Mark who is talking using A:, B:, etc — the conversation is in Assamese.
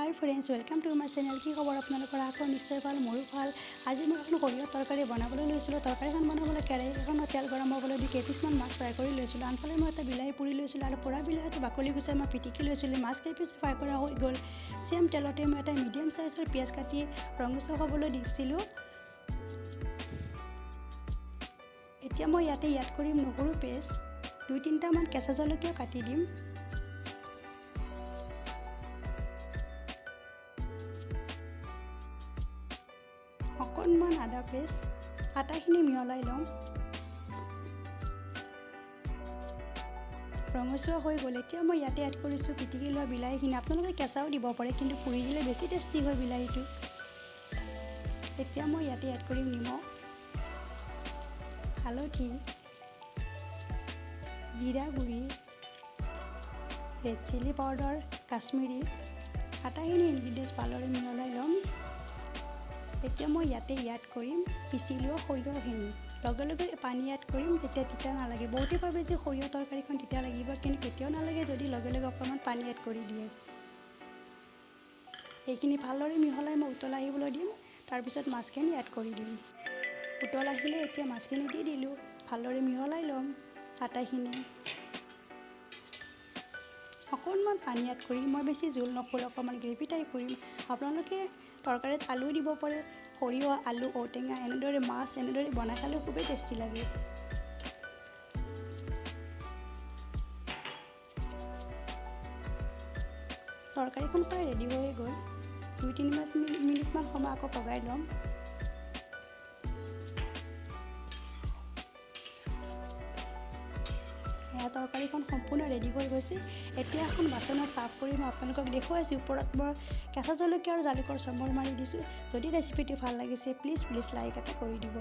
A: High friends, welcome to my channel. কি খবৰ আপোনালোকৰ? আকৌ নিশ্চয় ভাল, মোৰো ভাল। আজি মই এখন সৰিয়হ তৰকাৰী বনাবলৈ লৈছিলোঁ। তৰকাৰীখন বনাবলৈ কেৰাহী এখনত তেল গৰম হ'বলৈ দি কেইপিচমান মাছ ফ্ৰাই কৰি লৈছিলোঁ। আনফালে মই এটা বিলাহী পুৰি লৈছিলোঁ আৰু পোৰা বিলাহীটো বাকলি গুচাই মই পিটিকি লৈছিলোঁ। মাছ কেইপিচ ফ্ৰাই কৰা হৈ গ'ল। চেম তেলতে মই এটা মিডিয়াম চাইজৰ পিঁয়াজ কাটি ৰঙচুৱা হ'বলৈ দিছিলোঁ। এতিয়া মই ইয়াত কৰিম নহৰু পেষ্ট, 2-3টামান কেঁচা জলকীয়া কাটি দিম। অকণমান আদা পেষ্ট, আটাখিনি মিহলাই ল'ম। ৰঙচুৱা হৈ গ'ল। এতিয়া মই ইয়াতে এড কৰিছোঁ পিটিকি লোৱা বিলাহীখিনি। আপোনালোকে কেঁচাও দিব পাৰে, কিন্তু পুৰি দিলে বেছি টেষ্টি হয় বিলাহীটো। এতিয়া মই ইয়াতে এড কৰিম নিমখ, হালধি, জিৰা গুড়ি, ৰেড চিলি পাউডাৰ, কাশ্মীৰী, আটাখিনি ইনগ্ৰিডিয়েণ্টছ ভালদৰে মিহলাই ল'ম। এতিয়া মই ইয়াতে কৰিম পিচি লোৱা সৰিয়হখিনি। লগে লগে পানী এড কৰিম, তেতিয়া তিতা নালাগে। বহুতে ভাবে যে সৰিয়হ তৰকাৰীখন তিতা লাগিব, কিন্তু কেতিয়াও নালাগে যদি লগে লগে অকণমান পানী এড কৰি দিয়ে। এইখিনি ভালদৰে মিহলাই মই উতল আহিবলৈ দিম। তাৰপিছত মাছখিনি এড কৰি দিম। উতল আহিলে এতিয়া মাছখিনি দি দিলোঁ। ভালদৰে মিহলাই ল'ম আটাখিনি। অকণমান পানী এড কৰি, মই বেছি জোল নকৰোঁ, অকণমান গ্ৰেভি টাইপ কৰিম। আপোনালোকে তৰকাৰীত আলু দিব পাৰে। সৰিয়হ, আলু, ঔটেঙা এনেদৰে মাছ এনেদৰে বনাই খালে খুবেই টেষ্টি লাগে। তৰকাৰীখন প্ৰায় ৰেডি হৈ গ'ল। 2-3 মিনিটমান সময় আকৌ পগাই ল'ম। তৰকাৰীখন সম্পূৰ্ণ ৰেডি হৈ গৈছে। এতিয়া এখন বাচনত চাৰ্ভ কৰি মই আপোনালোকক দেখুৱাইছোঁ। ওপৰত মই কেঁচা জলকীয়া আৰু জালুকৰ চম্বৰ মাৰি দিছোঁ। যদি ৰেচিপিটো ভাল লাগিছে প্লিজ লাইক এটা কৰি দিব।